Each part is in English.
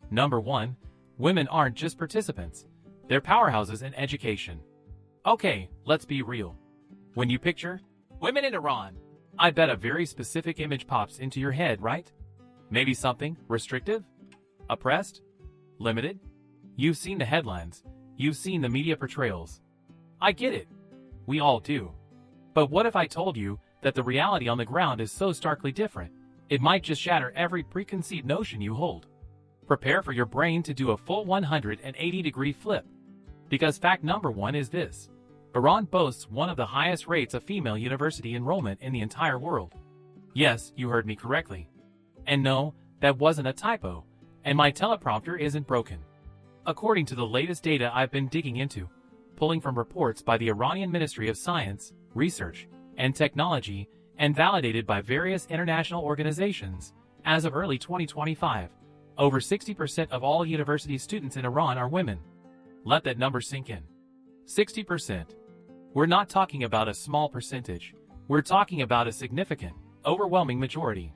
Number 1. Women aren't just participants. They're powerhouses in education. Okay, let's be real. When you picture women in Iran, I bet a very specific image pops into your head, right? Maybe something restrictive? Oppressed? Limited? You've seen the headlines. You've seen the media portrayals. I get it. We all do. But what if I told you that the reality on the ground is so starkly different, it might just shatter every preconceived notion you hold? Prepare for your brain to do a full 180-degree flip. Because fact number 1 is this. Iran boasts one of the highest rates of female university enrollment in the entire world. Yes, you heard me correctly. And no, that wasn't a typo, and my teleprompter isn't broken. According to the latest data I've been digging into, pulling from reports by the Iranian Ministry of Science, Research, and Technology, and validated by various international organizations, as of early 2025, over 60% of all university students in Iran are women. Let that number sink in. 60%. We're not talking about a small percentage. We're talking about a significant, overwhelming majority.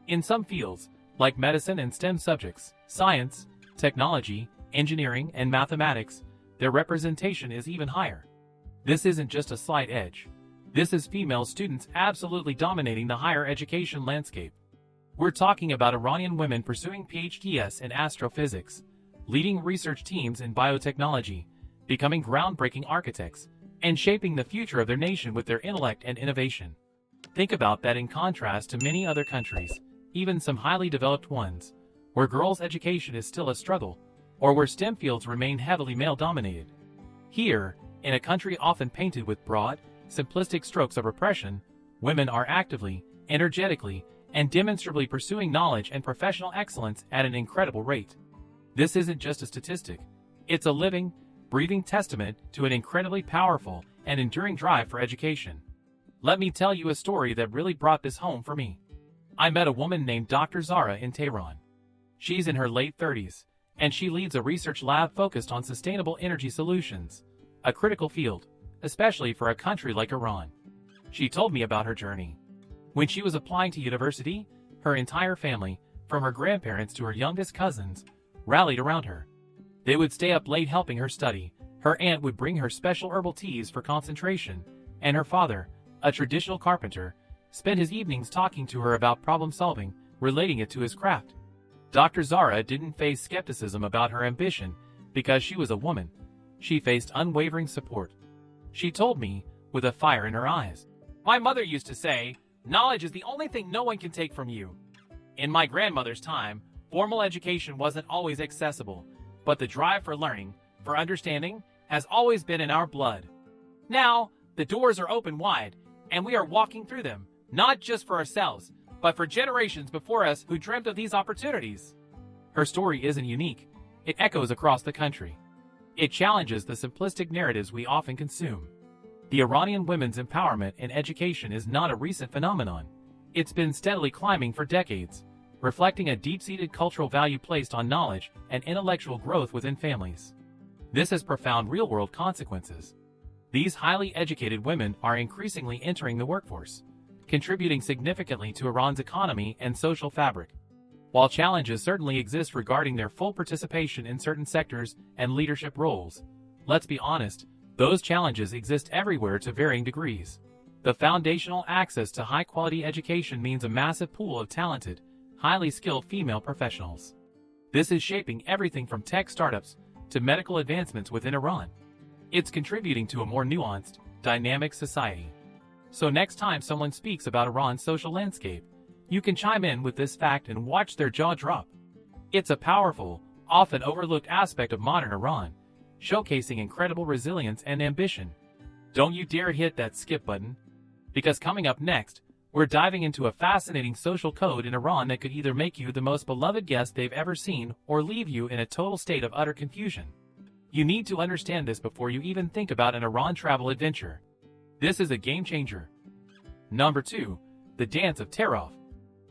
In some fields, like medicine and STEM subjects, science, technology, engineering, and mathematics, their representation is even higher. This isn't just a slight edge. This is female students absolutely dominating the higher education landscape. We're talking about Iranian women pursuing PhDs in astrophysics, leading research teams in biotechnology, becoming groundbreaking architects, and shaping the future of their nation with their intellect and innovation. Think about that in contrast to many other countries, even some highly developed ones, where girls' education is still a struggle, or where STEM fields remain heavily male-dominated. Here, in a country often painted with broad, simplistic strokes of repression, women are actively, energetically, and demonstrably pursuing knowledge and professional excellence at an incredible rate. This isn't just a statistic. It's a living, breathing testament to an incredibly powerful and enduring drive for education. Let me tell you a story that really brought this home for me. I met a woman named Dr. Zara in Tehran. She's in her late 30s, and she leads a research lab focused on sustainable energy solutions, a critical field, especially for a country like Iran. She told me about her journey. When she was applying to university, her entire family, from her grandparents to her youngest cousins, rallied around her. They would stay up late helping her study. Her aunt would bring her special herbal teas for concentration, and her father, a traditional carpenter, spent his evenings talking to her about problem solving, relating it to his craft. Dr. Zara didn't face skepticism about her ambition because she was a woman. She faced unwavering support. She told me, with a fire in her eyes, "My mother used to say, knowledge is the only thing no one can take from you. In my grandmother's time, formal education wasn't always accessible, but the drive for learning, for understanding, has always been in our blood. Now, the doors are open wide, and we are walking through them, not just for ourselves, but for generations before us who dreamt of these opportunities." Her story isn't unique. It echoes across the country. It challenges the simplistic narratives we often consume. The Iranian women's empowerment in education is not a recent phenomenon. It's been steadily climbing for decades, reflecting a deep-seated cultural value placed on knowledge and intellectual growth within families. This has profound real-world consequences. These highly educated women are increasingly entering the workforce, contributing significantly to Iran's economy and social fabric. While challenges certainly exist regarding their full participation in certain sectors and leadership roles, let's be honest, those challenges exist everywhere to varying degrees. The foundational access to high-quality education means a massive pool of talented, highly skilled female professionals. This is shaping everything from tech startups to medical advancements within Iran. It's contributing to a more nuanced, dynamic society. So next time someone speaks about Iran's social landscape, you can chime in with this fact and watch their jaw drop. It's a powerful, often overlooked aspect of modern Iran, showcasing incredible resilience and ambition. Don't you dare hit that skip button, because coming up next, we're diving into a fascinating social code in Iran that could either make you the most beloved guest they've ever seen or leave you in a total state of utter confusion. You need to understand this before you even think about an Iran travel adventure. This is a game changer. Number 2, the dance of Taraf.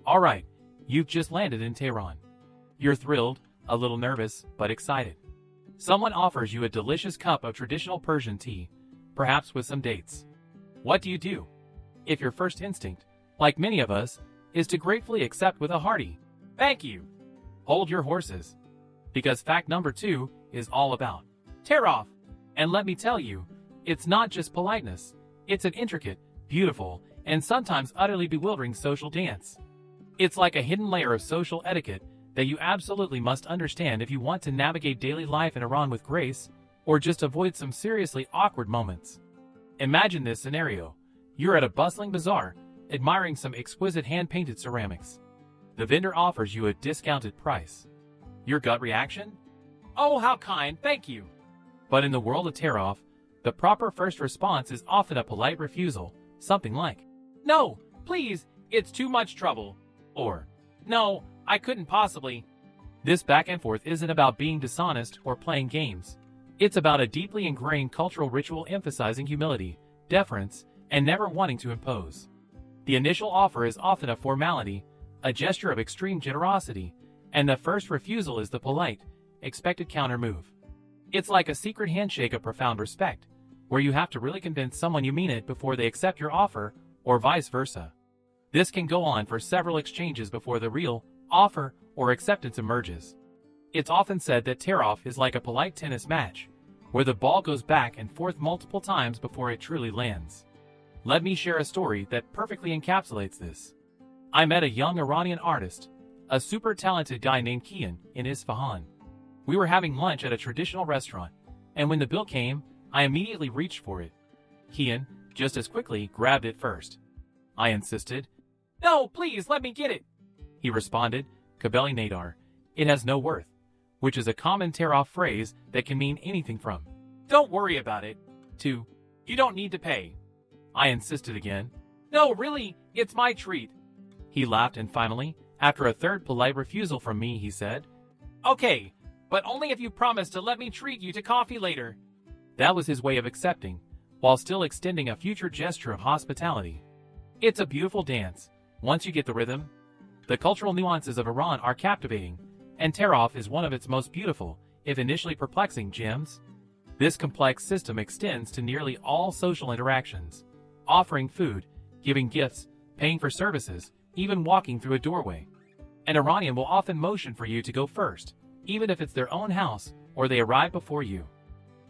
Alright, you've just landed in Tehran. You're thrilled, a little nervous, but excited. Someone offers you a delicious cup of traditional Persian tea, perhaps with some dates. What do? If your first instinct, like many of us, is to gratefully accept with a hearty, "Thank you." Hold your horses. Because fact number 2 is all about tear off. And let me tell you, it's not just politeness. It's an intricate, beautiful, and sometimes utterly bewildering social dance. It's like a hidden layer of social etiquette that you absolutely must understand if you want to navigate daily life in Iran with grace, or just avoid some seriously awkward moments. Imagine this scenario. You're at a bustling bazaar, admiring some exquisite hand-painted ceramics. The vendor offers you a discounted price. Your gut reaction? Oh, how kind, thank you. But in the world of tear-off, the proper first response is often a polite refusal, something like, "No, please, it's too much trouble," or, "No, I couldn't possibly." This back and forth isn't about being dishonest or playing games. It's about a deeply ingrained cultural ritual emphasizing humility, deference, and never wanting to impose. The initial offer is often a formality, a gesture of extreme generosity, and the first refusal is the polite, expected counter-move. It's like a secret handshake of profound respect, where you have to really convince someone you mean it before they accept your offer, or vice versa. This can go on for several exchanges before the real offer or acceptance emerges. It's often said that tear-off is like a polite tennis match, where the ball goes back and forth multiple times before it truly lands. Let me share a story that perfectly encapsulates this. I met a young Iranian artist, a super talented guy named Kian, in Isfahan. We were having lunch at a traditional restaurant, and when the bill came, I immediately reached for it. Kian, just as quickly, grabbed it first. I insisted. "No, please, let me get it." He responded, "Kabeli Nadar, it has no worth," which is a common tear-off phrase that can mean anything from, "Don't worry about it," to, "You don't need to pay." I insisted again. "No, really, it's my treat." He laughed and finally, after a third polite refusal from me, he said, "Okay, but only if you promise to let me treat you to coffee later." That was his way of accepting, while still extending a future gesture of hospitality. It's a beautiful dance, once you get the rhythm. The cultural nuances of Iran are captivating, and tear-off is one of its most beautiful, if initially perplexing, gems. This complex system extends to nearly all social interactions, offering food, giving gifts, paying for services, even walking through a doorway. An Iranian will often motion for you to go first, even if it's their own house or they arrive before you.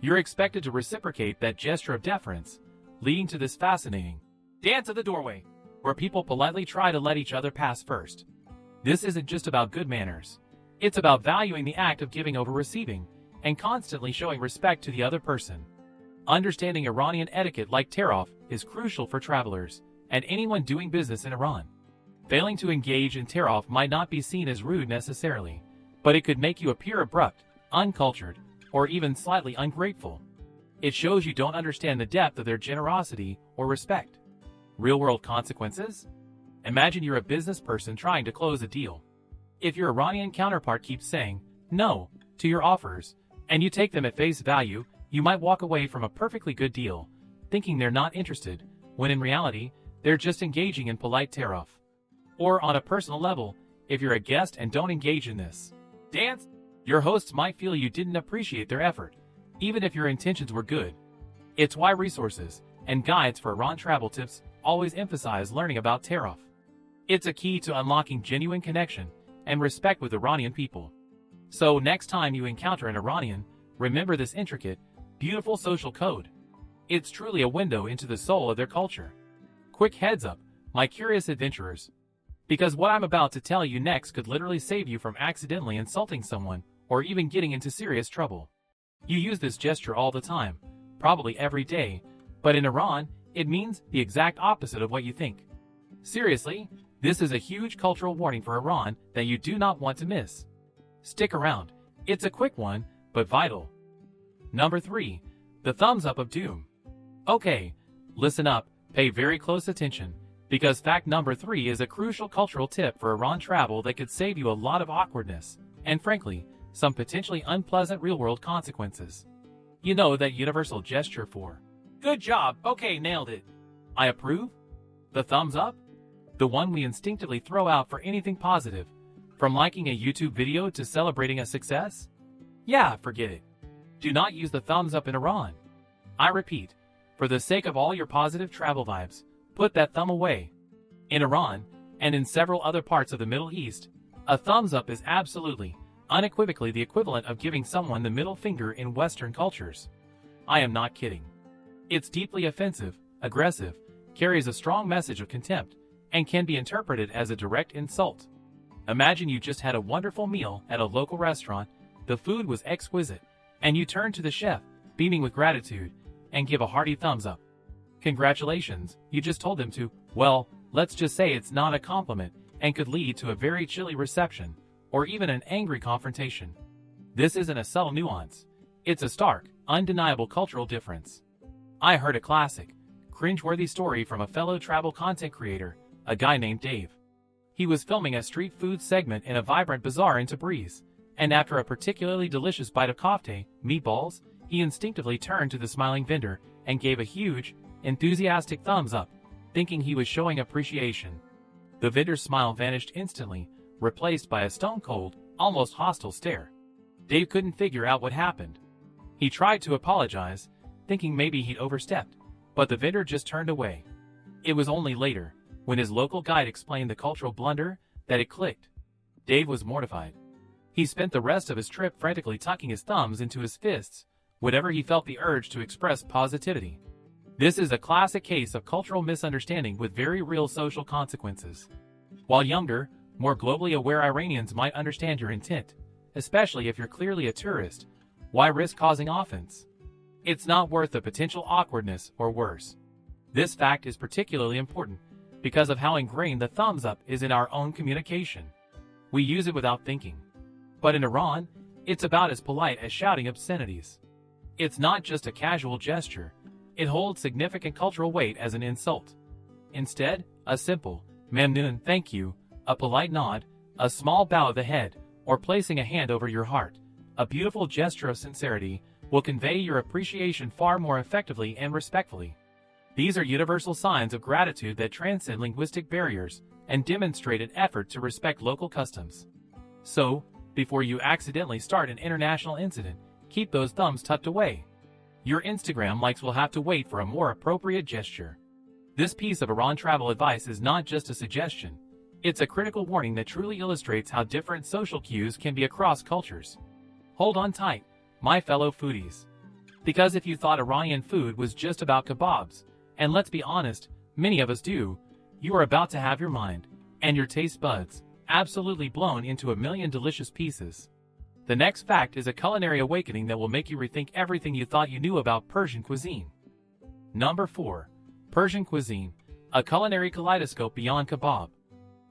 You're expected to reciprocate that gesture of deference, leading to this fascinating dance of the doorway, where people politely try to let each other pass first. This isn't just about good manners. It's about valuing the act of giving over receiving, and constantly showing respect to the other person. Understanding Iranian etiquette like tear-off is crucial for travelers, and anyone doing business in Iran. Failing to engage in tear-off might not be seen as rude necessarily, but it could make you appear abrupt, uncultured, or even slightly ungrateful. It shows you don't understand the depth of their generosity or respect. Real-world consequences? Imagine you're a business person trying to close a deal. If your Iranian counterpart keeps saying no to your offers, and you take them at face value, you might walk away from a perfectly good deal, thinking they're not interested, when in reality, they're just engaging in polite tear-off. Or on a personal level, if you're a guest and don't engage in this dance, your hosts might feel you didn't appreciate their effort, even if your intentions were good. It's why resources and guides for Iran travel tips always emphasize learning about tear-off. It's a key to unlocking genuine connection and respect with Iranian people. So next time you encounter an Iranian, remember this intricate, beautiful social code. It's truly a window into the soul of their culture. Quick heads up, my curious adventurers, because what I'm about to tell you next could literally save you from accidentally insulting someone or even getting into serious trouble. You use this gesture all the time, probably every day, but in Iran, it means the exact opposite of what you think. Seriously, this is a huge cultural warning for Iran that you do not want to miss. Stick around, it's a quick one, but vital. Number 3. The thumbs up of doom. Okay, listen up, pay very close attention, because fact number 3 is a crucial cultural tip for Iran travel that could save you a lot of awkwardness, and frankly, some potentially unpleasant real-world consequences. You know that universal gesture for, "Good job, okay, nailed it. I approve"? The thumbs up? The one we instinctively throw out for anything positive, from liking a YouTube video to celebrating a success? Yeah, forget it. Do not use the thumbs up in Iran. I repeat, for the sake of all your positive travel vibes, put that thumb away. In Iran, and in several other parts of the Middle East, a thumbs up is absolutely, unequivocally the equivalent of giving someone the middle finger in Western cultures. I am not kidding. It's deeply offensive, aggressive, carries a strong message of contempt, and can be interpreted as a direct insult. Imagine you just had a wonderful meal at a local restaurant, the food was exquisite, and you turn to the chef, beaming with gratitude, and give a hearty thumbs up. Congratulations, you just told them to. Well, let's just say it's not a compliment and could lead to a very chilly reception, or even an angry confrontation. This isn't a subtle nuance. It's a stark, undeniable cultural difference. I heard a classic, cringeworthy story from a fellow travel content creator, a guy named Dave. He was filming a street food segment in a vibrant bazaar in Tabriz, and after a particularly delicious bite of kofte, meatballs, he instinctively turned to the smiling vendor and gave a huge, enthusiastic thumbs up, thinking he was showing appreciation. The vendor's smile vanished instantly, replaced by a stone-cold, almost hostile stare. Dave couldn't figure out what happened. He tried to apologize, thinking maybe he'd overstepped, but the vendor just turned away. It was only later, when his local guide explained the cultural blunder, that it clicked. Dave was mortified. He spent the rest of his trip frantically tucking his thumbs into his fists, whenever he felt the urge to express positivity. This is a classic case of cultural misunderstanding with very real social consequences. While younger, more globally aware Iranians might understand your intent, especially if you're clearly a tourist. Why risk causing offense? It's not worth the potential awkwardness or worse. This fact is particularly important because of how ingrained the thumbs up is in our own communication. We use it without thinking. But in Iran, it's about as polite as shouting obscenities. It's not just a casual gesture. It holds significant cultural weight as an insult. Instead, a simple, "Mamnoon, thank you," a polite nod, a small bow of the head, or placing a hand over your heart, a beautiful gesture of sincerity, will convey your appreciation far more effectively and respectfully. These are universal signs of gratitude that transcend linguistic barriers and demonstrate an effort to respect local customs. So, before you accidentally start an international incident, keep those thumbs tucked away. Your Instagram likes will have to wait for a more appropriate gesture. This piece of Iran travel advice is not just a suggestion. It's a critical warning that truly illustrates how different social cues can be across cultures. Hold on tight, my fellow foodies. Because if you thought Iranian food was just about kebabs, and let's be honest, many of us do, you are about to have your mind, and your taste buds, absolutely blown into a million delicious pieces. The next fact is a culinary awakening that will make you rethink everything you thought you knew about Persian cuisine. Number 4. Persian cuisine, a culinary kaleidoscope beyond kebab.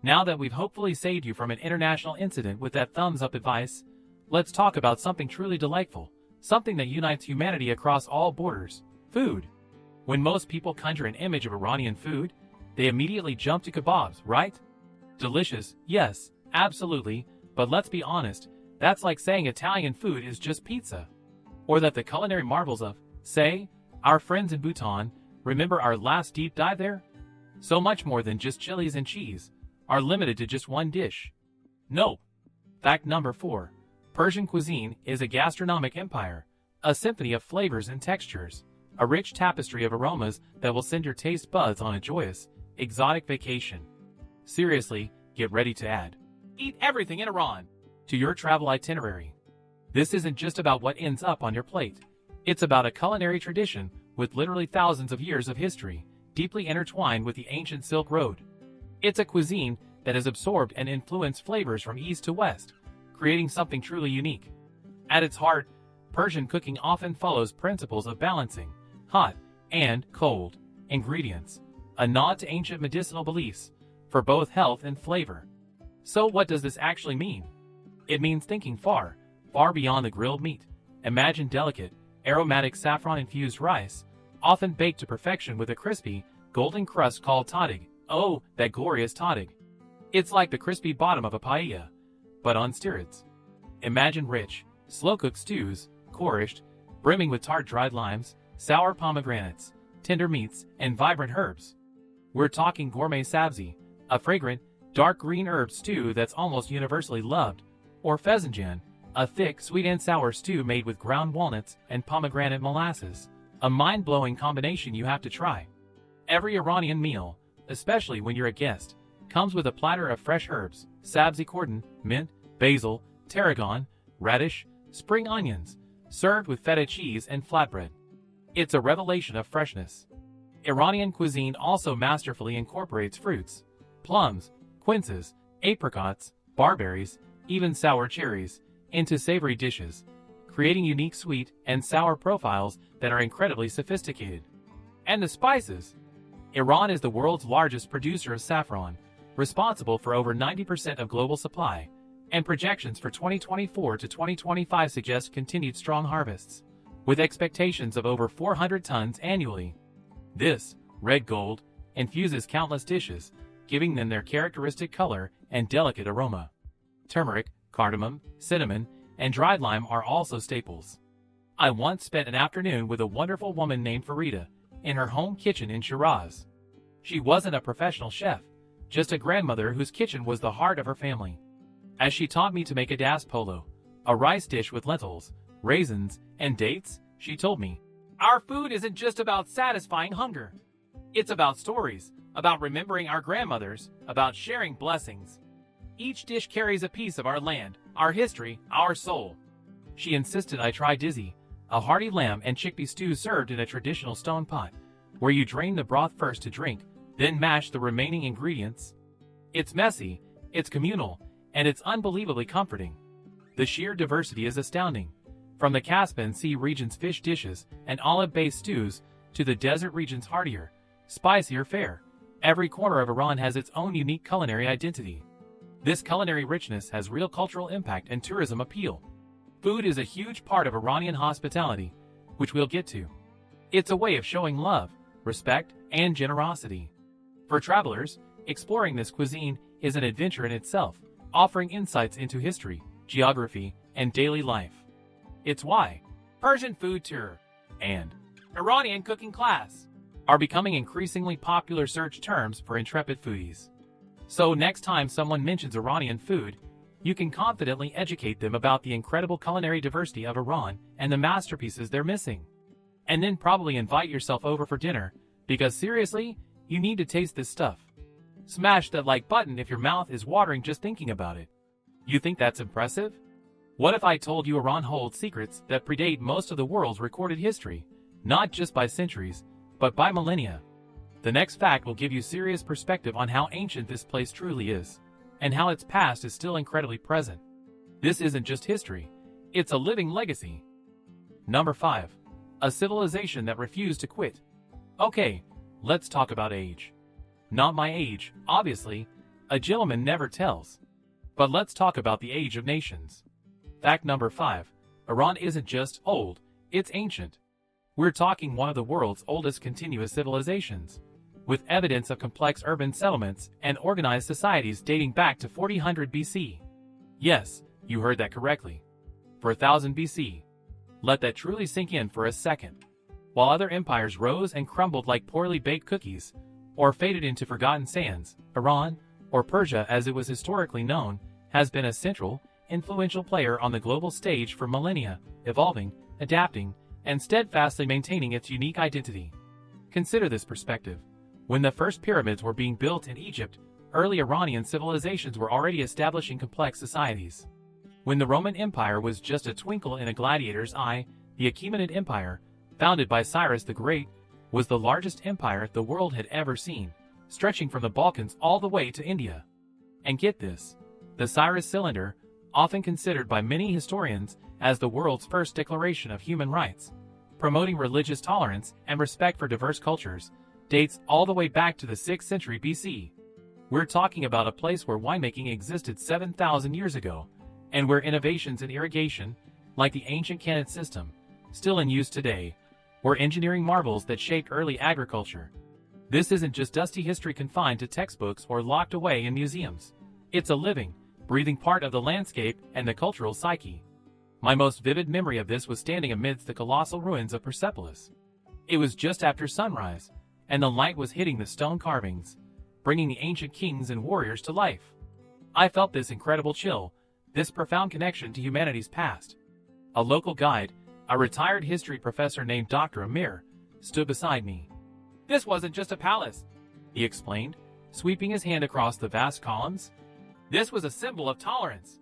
Now that we've hopefully saved you from an international incident with that thumbs up advice, let's talk about something truly delightful, something that unites humanity across all borders: food. When most people conjure an image of Iranian food, they immediately jump to kebabs, right? Delicious, yes, absolutely, but let's be honest, that's like saying Italian food is just pizza. Or that the culinary marvels of, say, our friends in Bhutan, remember our last deep dive there? So much more than just chilies and cheese, are limited to just one dish. Nope. Fact number 4. Persian cuisine is a gastronomic empire, a symphony of flavors and textures, a rich tapestry of aromas that will send your taste buds on a joyous, exotic vacation. Seriously, get ready to add "eat everything in Iran" to your travel itinerary. This isn't just about what ends up on your plate. It's about a culinary tradition with literally thousands of years of history, deeply intertwined with the ancient Silk Road. It's a cuisine that has absorbed and influenced flavors from east to west, creating something truly unique. At its heart, Persian cooking often follows principles of balancing hot and cold ingredients, a nod to ancient medicinal beliefs for both health and flavor. So what does this actually mean? It means thinking far, far beyond the grilled meat. Imagine delicate, aromatic saffron-infused rice, often baked to perfection with a crispy, golden crust called tadig. Oh, that glorious tadig. It's like the crispy bottom of a paella, but on steroids. Imagine rich, slow-cooked stews, corished, brimming with tart dried limes, sour pomegranates, tender meats, and vibrant herbs. We're talking gourmet sabzi, a fragrant, dark green herb stew that's almost universally loved, or fezanjan, a thick, sweet and sour stew made with ground walnuts and pomegranate molasses, a mind-blowing combination you have to try. Every Iranian meal, especially when you're a guest, comes with a platter of fresh herbs: sabzi cordon, mint, basil, tarragon, radish, spring onions, served with feta cheese and flatbread. It's a revelation of freshness. Iranian cuisine also masterfully incorporates fruits, plums, quinces, apricots, barberries, even sour cherries, into savory dishes, creating unique sweet and sour profiles that are incredibly sophisticated. And the spices. Iran is the world's largest producer of saffron, responsible for over 90% of global supply, and projections for 2024 to 2025 suggest continued strong harvests, with expectations of over 400 tons annually. This red gold infuses countless dishes, giving them their characteristic color and delicate aroma. Turmeric, cardamom, cinnamon, and dried lime are also staples. I once spent an afternoon with a wonderful woman named Farida in her home kitchen in Shiraz. She wasn't a professional chef, just a grandmother whose kitchen was the heart of her family. As she taught me to make a das polo, a rice dish with lentils, raisins, and dates, she told me, "Our food isn't just about satisfying hunger. It's about stories, about remembering our grandmothers, about sharing blessings. Each dish carries a piece of our land, our history, our soul." She insisted I try dizzy, a hearty lamb and chickpea stew served in a traditional stone pot, where you drain the broth first to drink, then mash the remaining ingredients. It's messy, it's communal, and it's unbelievably comforting. The sheer diversity is astounding. From the Caspian Sea region's fish dishes and olive-based stews to the desert region's heartier, spicier fare, every corner of Iran has its own unique culinary identity. This culinary richness has real cultural impact and tourism appeal. Food is a huge part of Iranian hospitality, which we'll get to. It's a way of showing love, respect, and generosity. For travelers, exploring this cuisine is an adventure in itself, offering insights into history, geography, and daily life. It's why Persian food tour and Iranian cooking class are becoming increasingly popular search terms for intrepid foodies. So next time someone mentions Iranian food, you can confidently educate them about the incredible culinary diversity of Iran and the masterpieces they're missing. And then probably invite yourself over for dinner, because seriously, you need to taste this stuff. Smash that like button if your mouth is watering just thinking about it. You think that's impressive? What if I told you Iran holds secrets that predate most of the world's recorded history, not just by centuries, but by millennia? The next fact will give you serious perspective on how ancient this place truly is, and how its past is still incredibly present. This isn't just history, it's a living legacy. Number 5. A civilization that refused to quit. Okay, let's talk about age. Not my age, obviously, a gentleman never tells. But let's talk about the age of nations. Fact number 5. Iran isn't just old, it's ancient. We're talking one of the world's oldest continuous civilizations, with evidence of complex urban settlements and organized societies dating back to 400 BC. Yes, you heard that correctly. 4000 BC. Let that truly sink in for a second. While other empires rose and crumbled like poorly baked cookies, or faded into forgotten sands, Iran, or Persia as it was historically known, has been a central, influential player on the global stage for millennia, evolving, adapting, and steadfastly maintaining its unique identity. Consider this perspective. When the first pyramids were being built in Egypt, early Iranian civilizations were already establishing complex societies. When the Roman Empire was just a twinkle in a gladiator's eye, the Achaemenid Empire, founded by Cyrus the Great, was the largest empire the world had ever seen, stretching from the Balkans all the way to India. And get this, the Cyrus Cylinder, often considered by many historians as the world's first declaration of human rights, promoting religious tolerance and respect for diverse cultures, dates all the way back to the 6th century BC. We're talking about a place where winemaking existed 7,000 years ago, and where innovations in irrigation, like the ancient cannon system, still in use today, were engineering marvels that shaped early agriculture. This isn't just dusty history confined to textbooks or locked away in museums. It's a living, breathing part of the landscape and the cultural psyche. My most vivid memory of this was standing amidst the colossal ruins of Persepolis. It was just after sunrise, and the light was hitting the stone carvings, bringing the ancient kings and warriors to life. I felt this incredible chill, this profound connection to humanity's past. A local guide, a retired history professor named Dr. Amir, stood beside me. "This wasn't just a palace," he explained, sweeping his hand across the vast columns. "This was a symbol of tolerance.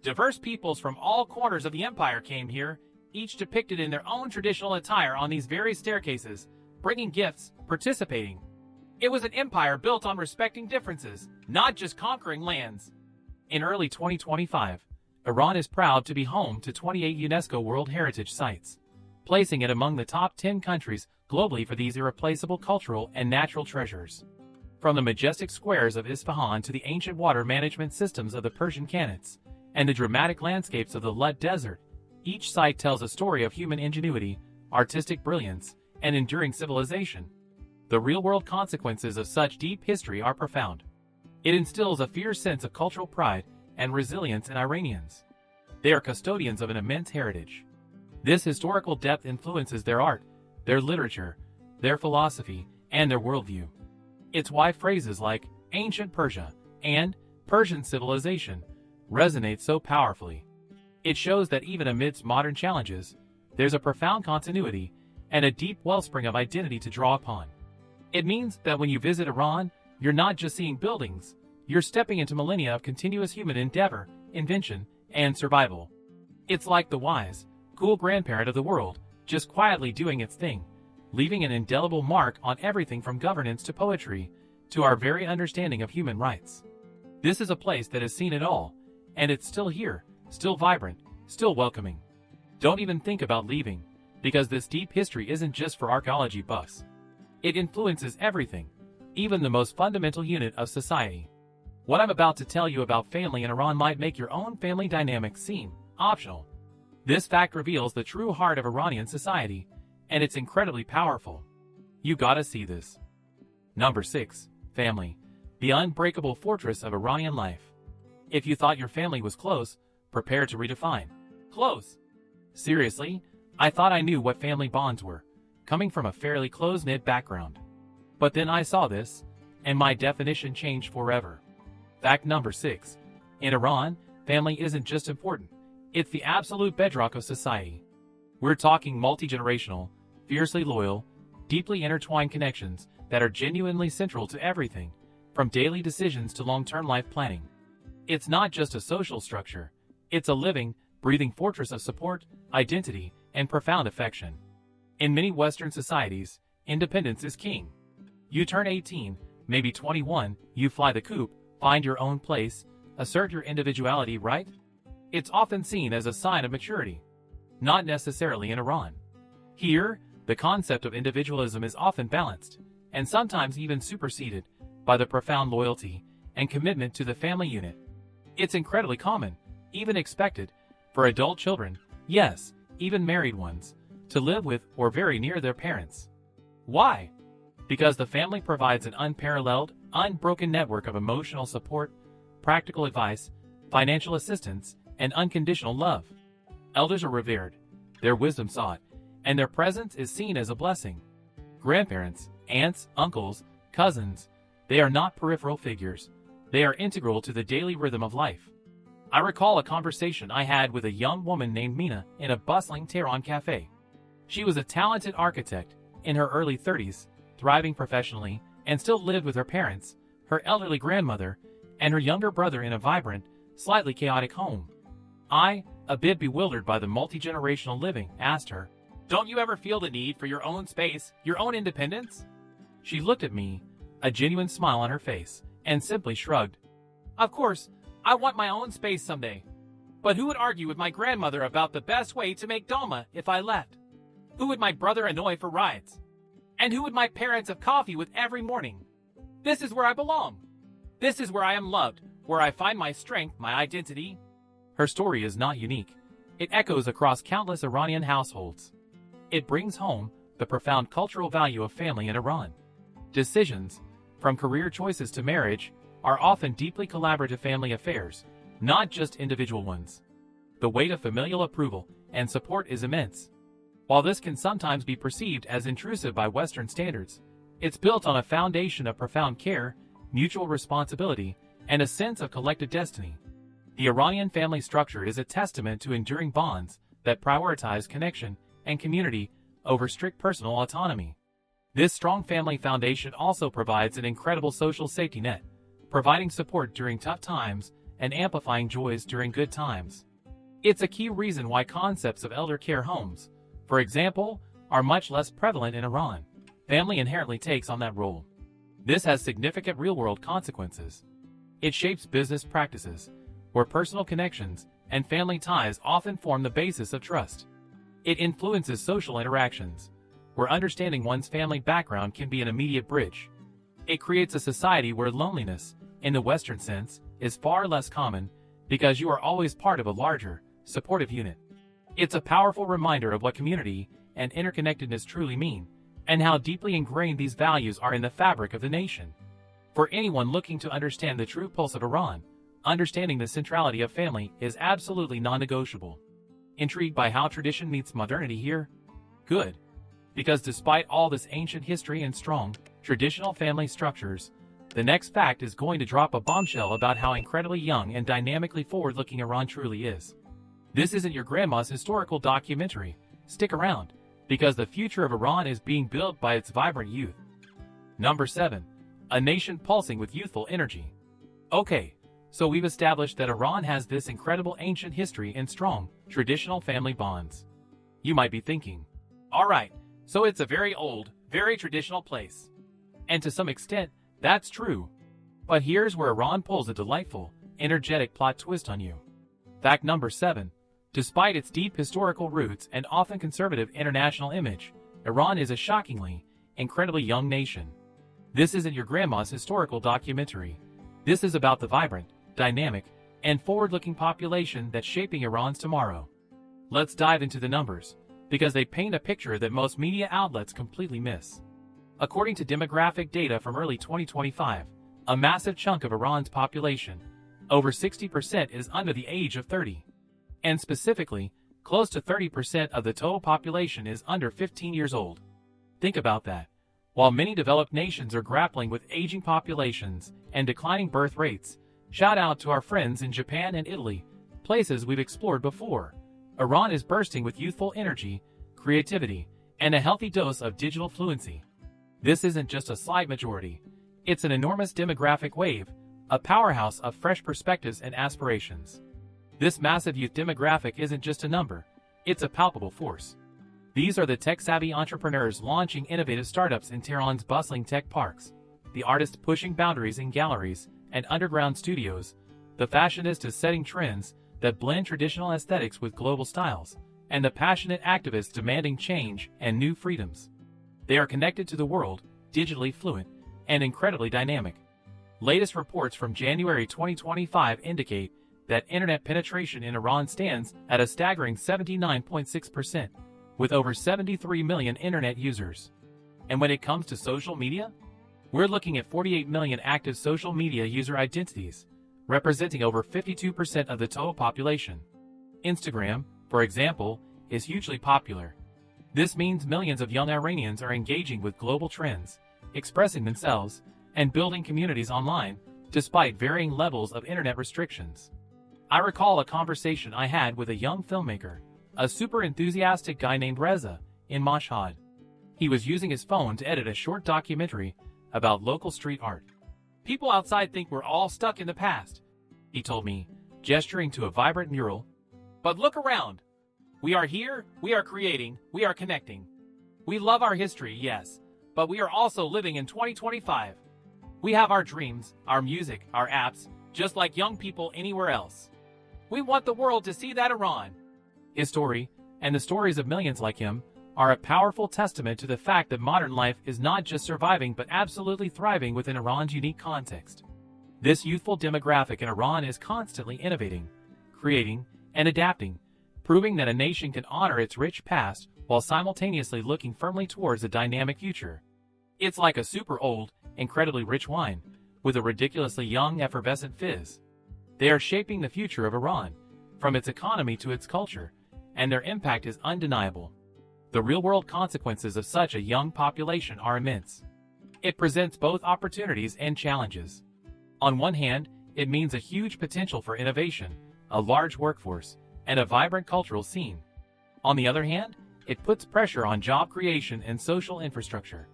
Diverse peoples from all corners of the empire came here, each depicted in their own traditional attire on these various staircases, bringing gifts, participating. It was an empire built on respecting differences, not just conquering lands. In early 2025, Iran is proud to be home to 28 UNESCO World Heritage Sites, placing it among the top 10 countries globally for these irreplaceable cultural and natural treasures. From the majestic squares of Isfahan to the ancient water management systems of the Persian Khanates, and the dramatic landscapes of the Lut Desert, each site tells a story of human ingenuity, artistic brilliance, and enduring civilization. The real-world consequences of such deep history are profound. It instills a fierce sense of cultural pride and resilience in Iranians. They are custodians of an immense heritage. This historical depth influences their art, their literature, their philosophy, and their worldview. It's why phrases like ancient Persia and Persian civilization resonate so powerfully. It shows that even amidst modern challenges, there's a profound continuity and a deep wellspring of identity to draw upon. It means that when you visit Iran, you're not just seeing buildings, you're stepping into millennia of continuous human endeavor, invention, and survival. It's like the wise, cool grandparent of the world, just quietly doing its thing, leaving an indelible mark on everything from governance to poetry, to our very understanding of human rights. This is a place that has seen it all, and it's still here, still vibrant, still welcoming. Don't even think about leaving, because this deep history isn't just for archaeology buffs. It influences everything, even the most fundamental unit of society. What I'm about to tell you about family in Iran might make your own family dynamics seem optional. This fact reveals the true heart of Iranian society, and it's incredibly powerful. You gotta see this. Number 6. Family. The unbreakable fortress of Iranian life. If you thought your family was close, prepare to redefine. Close. Seriously, I thought I knew what family bonds were, coming from a fairly close-knit background. But then I saw this, and my definition changed forever. Fact number 6. In Iran, family isn't just important, it's the absolute bedrock of society. We're talking multi-generational, fiercely loyal, deeply intertwined connections that are genuinely central to everything, from daily decisions to long-term life planning. It's not just a social structure, it's a living, breathing fortress of support, identity, and profound affection. In many Western societies, independence is king. You turn 18, maybe 21, you fly the coop, find your own place, assert your individuality, right? It's often seen as a sign of maturity. Not necessarily in Iran. Here, the concept of individualism is often balanced, and sometimes even superseded, by the profound loyalty and commitment to the family unit. It's incredibly common, even expected, for adult children, yes, even married ones, to live with or very near their parents. Why? Because the family provides an unparalleled, unbroken network of emotional support, practical advice, financial assistance, and unconditional love. Elders are revered, their wisdom sought, and their presence is seen as a blessing. Grandparents, aunts, uncles, cousins, they are not peripheral figures. They are integral to the daily rhythm of life. I recall a conversation I had with a young woman named Mina in a bustling Tehran cafe. She was a talented architect, in her early 30s, thriving professionally, and still lived with her parents, her elderly grandmother, and her younger brother in a vibrant, slightly chaotic home. I, a bit bewildered by the multi-generational living, asked her, "Don't you ever feel the need for your own space, your own independence?" She looked at me, a genuine smile on her face, and simply shrugged. "Of course, I want my own space someday. But who would argue with my grandmother about the best way to make dolma if I left? Who would my brother annoy for rides? And who would my parents have coffee with every morning? This is where I belong. This is where I am loved, where I find my strength, my identity." Her story is not unique. It echoes across countless Iranian households. It brings home the profound cultural value of family in Iran. Decisions, from career choices to marriage, are often deeply collaborative family affairs, not just individual ones. The weight of familial approval and support is immense. While this can sometimes be perceived as intrusive by Western standards, it's built on a foundation of profound care, mutual responsibility, and a sense of collective destiny. The Iranian family structure is a testament to enduring bonds that prioritize connection and community over strict personal autonomy. This strong family foundation also provides an incredible social safety net, providing support during tough times and amplifying joys during good times. It's a key reason why concepts of elder care homes, for example, are much less prevalent in Iran. Family inherently takes on that role. This has significant real-world consequences. It shapes business practices, where personal connections and family ties often form the basis of trust. It influences social interactions, where understanding one's family background can be an immediate bridge. It creates a society where loneliness, in the Western sense, is far less common because you are always part of a larger, supportive unit. It's a powerful reminder of what community and interconnectedness truly mean, and how deeply ingrained these values are in the fabric of the nation. For anyone looking to understand the true pulse of Iran, understanding the centrality of family is absolutely non-negotiable. Intrigued by how tradition meets modernity here? Good. Because despite all this ancient history and strong, traditional family structures, the next fact is going to drop a bombshell about how incredibly young and dynamically forward-looking Iran truly is. This isn't your grandma's historical documentary. Stick around, because the future of Iran is being built by its vibrant youth. Number 7. A nation pulsing with youthful energy. Okay, so we've established that Iran has this incredible ancient history and strong, traditional family bonds. You might be thinking, alright, so it's a very old, very traditional place. And to some extent, that's true. But here's where Iran pulls a delightful, energetic plot twist on you. Fact number 7. Despite its deep historical roots and often conservative international image, Iran is a shockingly, incredibly young nation. This isn't your grandma's historical documentary. This is about the vibrant, dynamic, and forward-looking population that's shaping Iran's tomorrow. Let's dive into the numbers, because they paint a picture that most media outlets completely miss. According to demographic data from early 2025, a massive chunk of Iran's population, over 60%, is under the age of 30. And specifically, close to 30% of the total population is under 15 years old. Think about that. While many developed nations are grappling with aging populations and declining birth rates, shout out to our friends in Japan and Italy, places we've explored before. Iran is bursting with youthful energy, creativity, and a healthy dose of digital fluency. This isn't just a slight majority. It's an enormous demographic wave, a powerhouse of fresh perspectives and aspirations. This massive youth demographic isn't just a number, it's a palpable force. These are the tech-savvy entrepreneurs launching innovative startups in Tehran's bustling tech parks, the artists pushing boundaries in galleries and underground studios, the fashionistas setting trends that blend traditional aesthetics with global styles, and the passionate activists demanding change and new freedoms. They are connected to the world, digitally fluent, and incredibly dynamic. Latest reports from January 2025 indicate that internet penetration in Iran stands at a staggering 79.6%, with over 73 million internet users. And when it comes to social media, we're looking at 48 million active social media user identities, representing over 52% of the total population. Instagram, for example, is hugely popular. This means millions of young Iranians are engaging with global trends, expressing themselves, and building communities online, despite varying levels of internet restrictions. I recall a conversation I had with a young filmmaker, a super enthusiastic guy named Reza, in Mashhad. He was using his phone to edit a short documentary about local street art. People outside think we're all stuck in the past, he told me, gesturing to a vibrant mural. But look around. We are here, we are creating, we are connecting. We love our history, yes, but we are also living in 2025. We have our dreams, our music, our apps, just like young people anywhere else. We want the world to see that Iran. His story, and the stories of millions like him, are a powerful testament to the fact that modern life is not just surviving but absolutely thriving within Iran's unique context. This youthful demographic in Iran is constantly innovating, creating, and adapting, proving that a nation can honor its rich past while simultaneously looking firmly towards a dynamic future. It's like a super old, incredibly rich wine, with a ridiculously young, effervescent fizz. They are shaping the future of Iran, from its economy to its culture, and their impact is undeniable. The real-world consequences of such a young population are immense. It presents both opportunities and challenges. On one hand, it means a huge potential for innovation, a large workforce, and a vibrant cultural scene. On the other hand, it puts pressure on job creation and social infrastructure.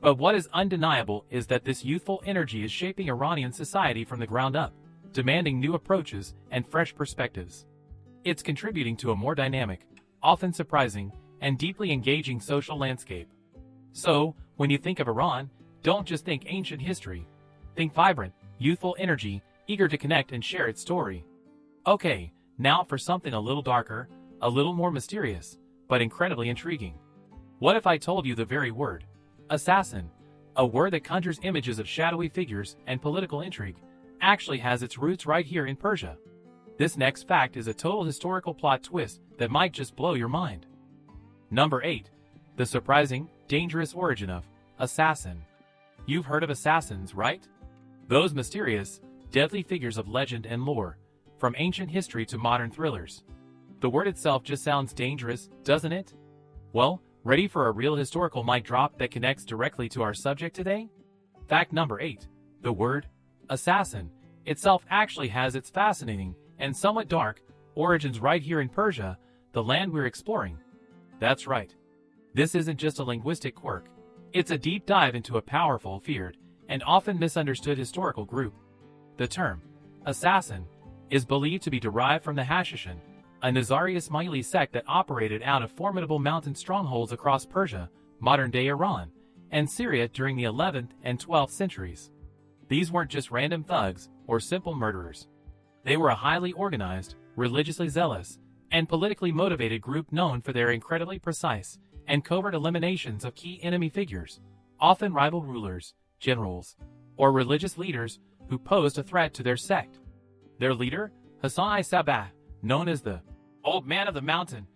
But what is undeniable is that this youthful energy is shaping Iranian society from the ground up, demanding new approaches and fresh perspectives. It's contributing to a more dynamic, often surprising, and deeply engaging social landscape. So, when you think of Iran, don't just think ancient history. Think vibrant, youthful energy, eager to connect and share its story. Okay, now for something a little darker, a little more mysterious, but incredibly intriguing. What if I told you the very word, assassin, a word that conjures images of shadowy figures and political intrigue, actually has its roots right here in Persia? This next fact is a total historical plot twist that might just blow your mind. Number 8. The surprising, dangerous origin of assassin. You've heard of assassins, right? Those mysterious, deadly figures of legend and lore, from ancient history to modern thrillers. The word itself just sounds dangerous, doesn't it? Well, ready for a real historical mic drop that connects directly to our subject today? Fact number 8. The word assassin itself actually has its fascinating and somewhat dark origins right here in Persia, the land we're exploring. That's right. This isn't just a linguistic quirk. It's a deep dive into a powerful, feared, and often misunderstood historical group. The term assassin is believed to be derived from the Hashishin, a Nizari Ismaili sect that operated out of formidable mountain strongholds across Persia, modern-day Iran, and Syria during the 11th and 12th centuries. These weren't just random thugs or simple murderers. They were a highly organized, religiously zealous, and politically motivated group known for their incredibly precise and covert eliminations of key enemy figures, often rival rulers, generals, or religious leaders who posed a threat to their sect. Their leader, Hassan I-Sabbah, known as the Old Man of the Mountain,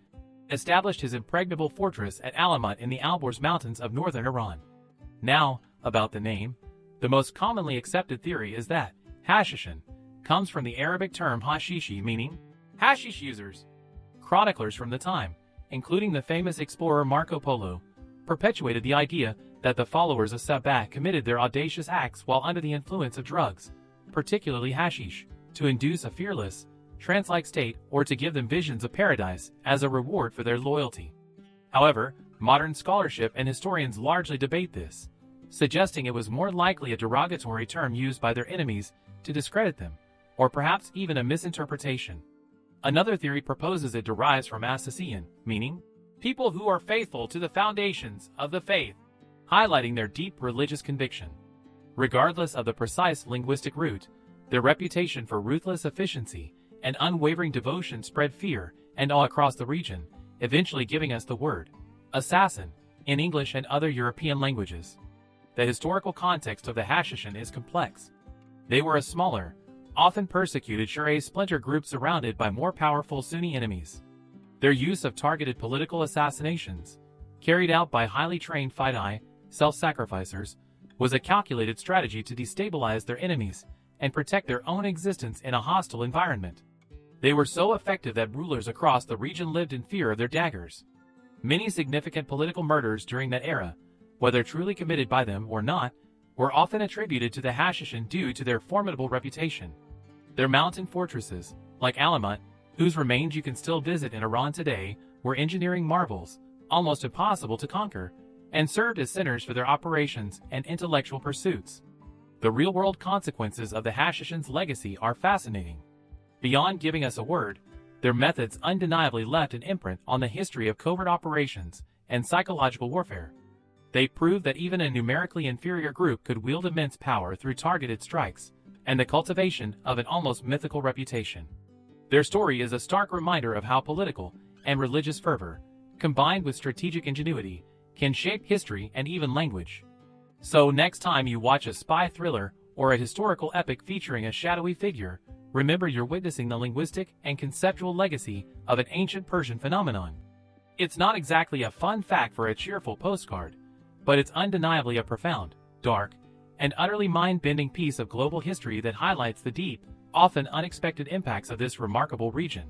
established his impregnable fortress at Alamut in the Alborz Mountains of northern Iran. Now, about the name, the most commonly accepted theory is that Hashishin comes from the Arabic term hashishi, meaning hashish users. Chroniclers from the time, including the famous explorer Marco Polo, perpetuated the idea that the followers of Sabbah committed their audacious acts while under the influence of drugs, particularly hashish, to induce a fearless, trance-like state or to give them visions of paradise as a reward for their loyalty. However, modern scholarship and historians largely debate this, suggesting it was more likely a derogatory term used by their enemies to discredit them, or perhaps even a misinterpretation. Another theory proposes it derives from Assassian, meaning people who are faithful to the foundations of the faith, highlighting their deep religious conviction. Regardless of the precise linguistic root, their reputation for ruthless efficiency and unwavering devotion spread fear and awe across the region, eventually giving us the word assassin in English and other European languages. The historical context of the Hashishin is complex. They were a smaller, often persecuted Shia splinter group surrounded by more powerful Sunni enemies. Their use of targeted political assassinations, carried out by highly trained Fidai, self-sacrificers, was a calculated strategy to destabilize their enemies and protect their own existence in a hostile environment. They were so effective that rulers across the region lived in fear of their daggers. Many significant political murders during that era, whether truly committed by them or not, were often attributed to the Hashishin due to their formidable reputation. Their mountain fortresses, like Alamut, whose remains you can still visit in Iran today, were engineering marvels, almost impossible to conquer, and served as centers for their operations and intellectual pursuits. The real-world consequences of the Hashishin's legacy are fascinating. Beyond giving us a word, their methods undeniably left an imprint on the history of covert operations and psychological warfare. They proved that even a numerically inferior group could wield immense power through targeted strikes and the cultivation of an almost mythical reputation. Their story is a stark reminder of how political and religious fervor, combined with strategic ingenuity, can shape history and even language. So next time you watch a spy thriller or a historical epic featuring a shadowy figure, remember you're witnessing the linguistic and conceptual legacy of an ancient Persian phenomenon. It's not exactly a fun fact for a cheerful postcard, but it's undeniably a profound, dark, and utterly mind-bending piece of global history that highlights the deep, often unexpected impacts of this remarkable region.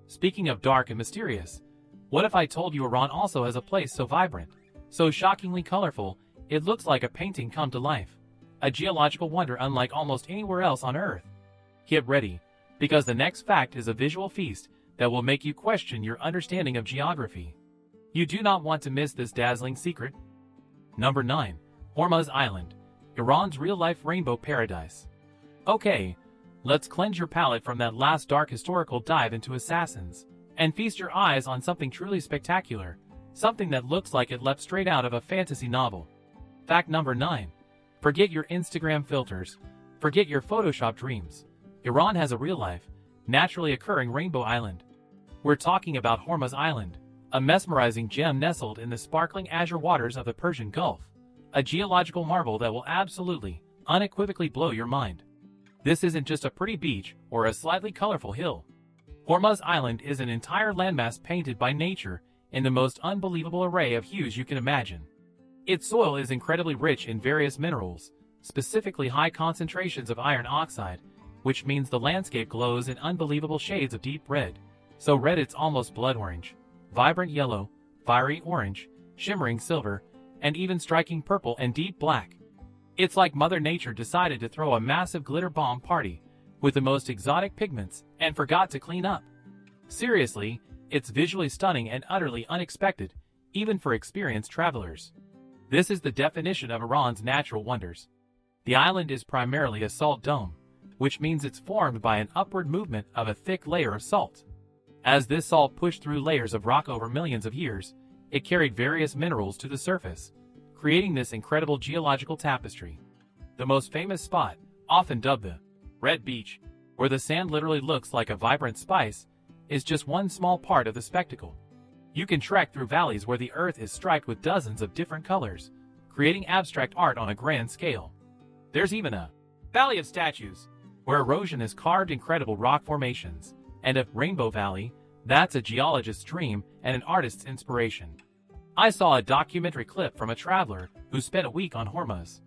Speaking of dark and mysterious, what if I told you Iran also has a place so vibrant, so shockingly colorful, it looks like a painting come to life, a geological wonder unlike almost anywhere else on Earth? Get ready, because the next fact is a visual feast that will make you question your understanding of geography. You do not want to miss this dazzling secret. Number 9. Hormuz Island, Iran's real-life rainbow paradise. Okay, Let's cleanse your palate from that last dark historical dive into assassins, and feast your eyes on something truly spectacular, something that looks like it leapt straight out of a fantasy novel. Fact number 9. Forget your Instagram filters. Forget your Photoshop dreams. Iran has a real-life, naturally occurring rainbow island. We're talking about Hormuz Island, a mesmerizing gem nestled in the sparkling azure waters of the Persian Gulf, a geological marvel that will absolutely, unequivocally blow your mind. This isn't just a pretty beach or a slightly colorful hill. Hormuz Island is an entire landmass painted by nature in the most unbelievable array of hues you can imagine. Its soil is incredibly rich in various minerals, specifically high concentrations of iron oxide, which means the landscape glows in unbelievable shades of deep red, so red it's almost blood orange, vibrant yellow, fiery orange, shimmering silver, and even striking purple and deep black. It's like Mother Nature decided to throw a massive glitter bomb party with the most exotic pigments and forgot to clean up. Seriously, it's visually stunning and utterly unexpected, even for experienced travelers. This is the definition of Iran's natural wonders. The island is primarily a salt dome, which means it's formed by an upward movement of a thick layer of salt. As this salt pushed through layers of rock over millions of years, it carried various minerals to the surface, creating this incredible geological tapestry. The most famous spot, often dubbed the Red Beach, where the sand literally looks like a vibrant spice, is just one small part of the spectacle. You can trek through valleys where the earth is striped with dozens of different colors, creating abstract art on a grand scale. There's even a Valley of Statues, where erosion has carved incredible rock formations, and a Rainbow Valley, that's a geologist's dream and an artist's inspiration. I saw a documentary clip from a traveler who spent a week on Hormuz.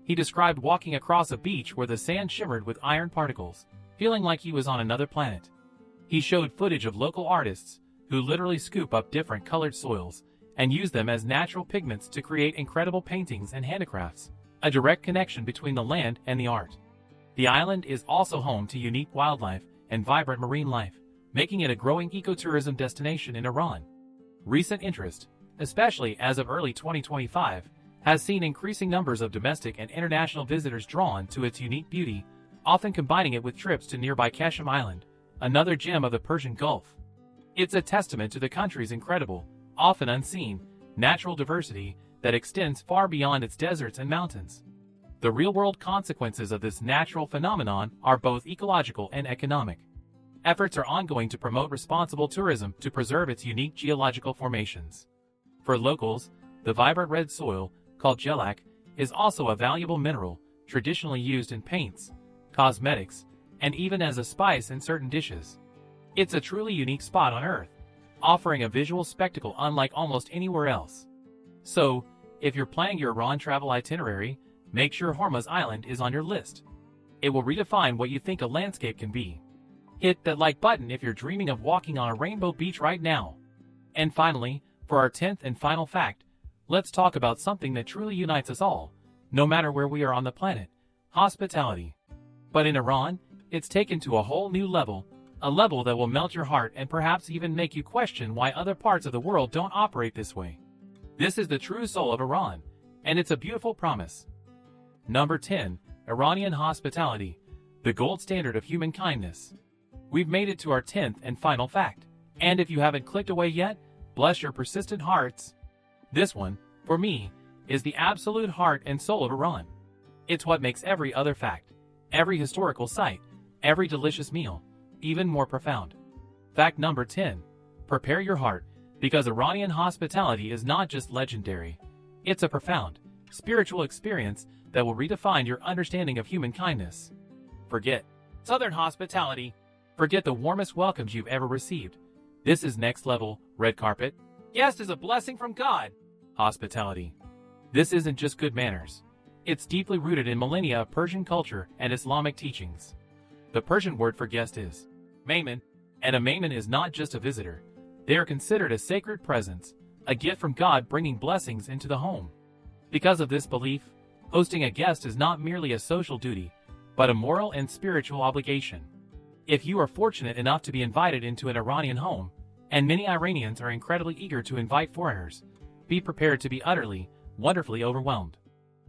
He described walking across a beach where the sand shimmered with iron particles, feeling like he was on another planet. He showed footage of local artists who literally scoop up different colored soils and use them as natural pigments to create incredible paintings and handicrafts, a direct connection between the land and the art. The island is also home to unique wildlife and vibrant marine life, making it a growing ecotourism destination in Iran. Recent interest, especially as of early 2025, has seen increasing numbers of domestic and international visitors drawn to its unique beauty, often combining it with trips to nearby Keshem Island, another gem of the Persian Gulf. It's a testament to the country's incredible, often unseen, natural diversity that extends far beyond its deserts and mountains. The real-world consequences of this natural phenomenon are both ecological and economic. Efforts are ongoing to promote responsible tourism to preserve its unique geological formations. For locals, the vibrant red soil, called gelak, is also a valuable mineral, traditionally used in paints, cosmetics, and even as a spice in certain dishes. It's a truly unique spot on Earth, offering a visual spectacle unlike almost anywhere else. So, if you're planning your Iran travel itinerary, make sure Hormuz Island is on your list. It will redefine what you think a landscape can be. Hit that like button if you're dreaming of walking on a rainbow beach right now. And finally, for our 10th and final fact, let's talk about something that truly unites us all, no matter where we are on the planet: hospitality. But in Iran, it's taken to a whole new level, a level that will melt your heart and perhaps even make you question why other parts of the world don't operate this way. This is the true soul of Iran, and it's a beautiful promise. Number 10. Iranian hospitality, the gold standard of human kindness. We've made it to our 10th and final fact, and if you haven't clicked away yet, bless your persistent hearts. This one, for me, is the absolute heart and soul of Iran. It's what makes every other fact, every historical site, every delicious meal, even more profound. Fact number 10. Prepare your heart, because Iranian hospitality is not just legendary. It's a profound, spiritual experience that will redefine your understanding of human kindness. Forget Southern hospitality. Forget the warmest welcomes you've ever received. This is next level, red carpet. Guest is a blessing from God. Hospitality. This isn't just good manners. It's deeply rooted in millennia of Persian culture and Islamic teachings. The Persian word for guest is mehman, and a mehman is not just a visitor. They are considered a sacred presence, a gift from God bringing blessings into the home. Because of this belief, hosting a guest is not merely a social duty, but a moral and spiritual obligation. If you are fortunate enough to be invited into an Iranian home, and many Iranians are incredibly eager to invite foreigners, be prepared to be utterly, wonderfully overwhelmed.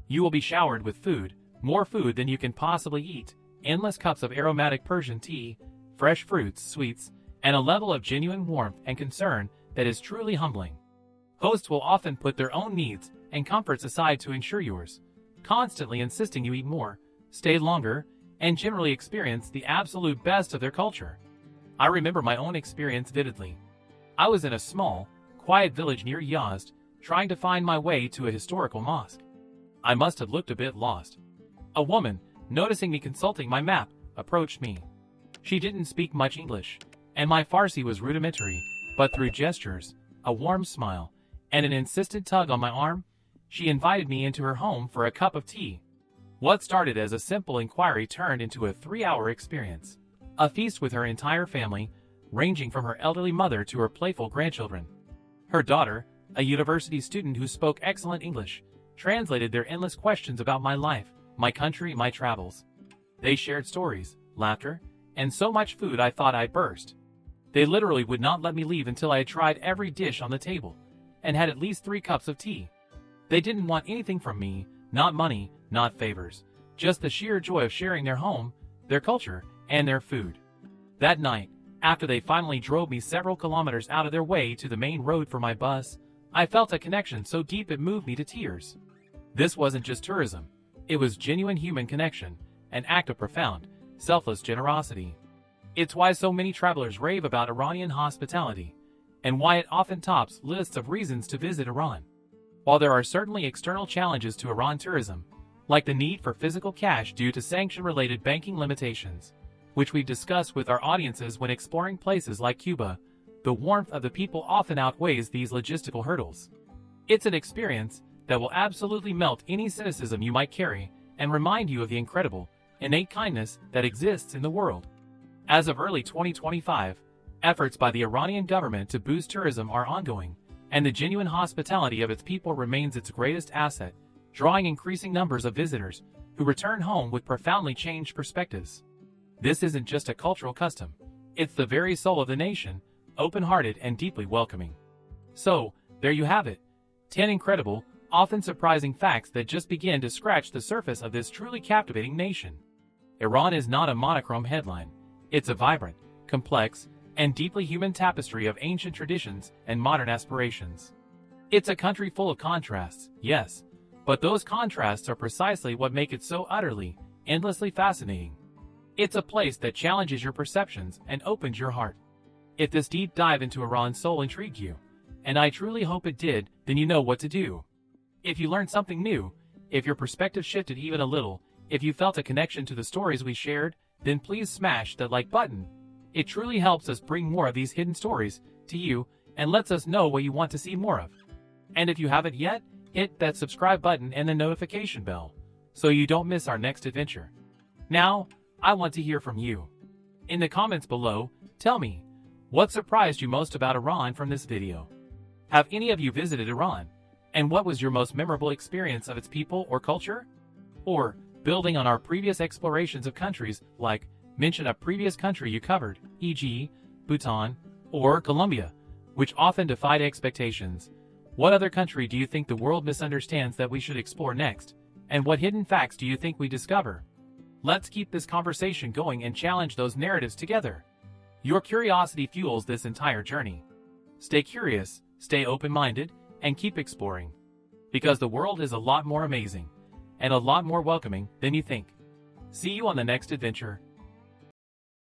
You will be showered with food, more food than you can possibly eat, endless cups of aromatic Persian tea, fresh fruits, sweets, and a level of genuine warmth and concern that is truly humbling. Hosts will often put their own needs and comforts aside to ensure yours, constantly insisting you eat more, stay longer, and generally experience the absolute best of their culture. I remember my own experience vividly. I was in a small, quiet village near Yazd, trying to find my way to a historical mosque. I must have looked a bit lost. A woman, noticing me consulting my map, approached me. She didn't speak much English, and my Farsi was rudimentary, but through gestures, a warm smile, and an insistent tug on my arm, she invited me into her home for a cup of tea. What started as a simple inquiry turned into a 3-hour experience. A feast with her entire family, ranging from her elderly mother to her playful grandchildren. Her daughter, a university student who spoke excellent English, translated their endless questions about my life, my country, my travels. They shared stories, laughter, and so much food I thought I'd burst. They literally would not let me leave until I had tried every dish on the table, and had at least 3 cups of tea. They didn't want anything from me, not money, not favors, just the sheer joy of sharing their home, their culture, and their food. That night, after they finally drove me several kilometers out of their way to the main road for my bus, I felt a connection so deep it moved me to tears. This wasn't just tourism. It was genuine human connection, an act of profound, selfless generosity. It's why so many travelers rave about Iranian hospitality, and why it often tops lists of reasons to visit Iran. While there are certainly external challenges to Iran tourism, like the need for physical cash due to sanction-related banking limitations, which we've discussed with our audiences when exploring places like Cuba, the warmth of the people often outweighs these logistical hurdles. It's an experience that will absolutely melt any cynicism you might carry and remind you of the incredible, innate kindness that exists in the world. As of early 2025, efforts by the Iranian government to boost tourism are ongoing, and the genuine hospitality of its people remains its greatest asset, drawing increasing numbers of visitors who return home with profoundly changed perspectives. This isn't just a cultural custom, it's the very soul of the nation, open-hearted and deeply welcoming. So, there you have it, 10 incredible, often surprising facts that just begin to scratch the surface of this truly captivating nation. Iran is not a monochrome headline, it's a vibrant, complex, and deeply human tapestry of ancient traditions and modern aspirations. It's a country full of contrasts, yes, but those contrasts are precisely what make it so utterly, endlessly fascinating. It's a place that challenges your perceptions and opens your heart. If this deep dive into Iran's soul intrigued you, and I truly hope it did, then you know what to do. If you learned something new, if your perspective shifted even a little, if you felt a connection to the stories we shared, then please smash that like button. It truly helps us bring more of these hidden stories to you and lets us know what you want to see more of. And if you haven't yet, hit that subscribe button and the notification bell so you don't miss our next adventure. Now, I want to hear from you. In the comments below, tell me, what surprised you most about Iran from this video? Have any of you visited Iran? And what was your most memorable experience of its people or culture? Or, building on our previous explorations of countries, like, mention a previous country you covered, e.g., Bhutan, or Colombia, which often defied expectations. What other country do you think the world misunderstands that we should explore next? And what hidden facts do you think we discover? Let's keep this conversation going and challenge those narratives together. Your curiosity fuels this entire journey. Stay curious, stay open-minded, and keep exploring. Because the world is a lot more amazing, and a lot more welcoming than you think. See you on the next adventure.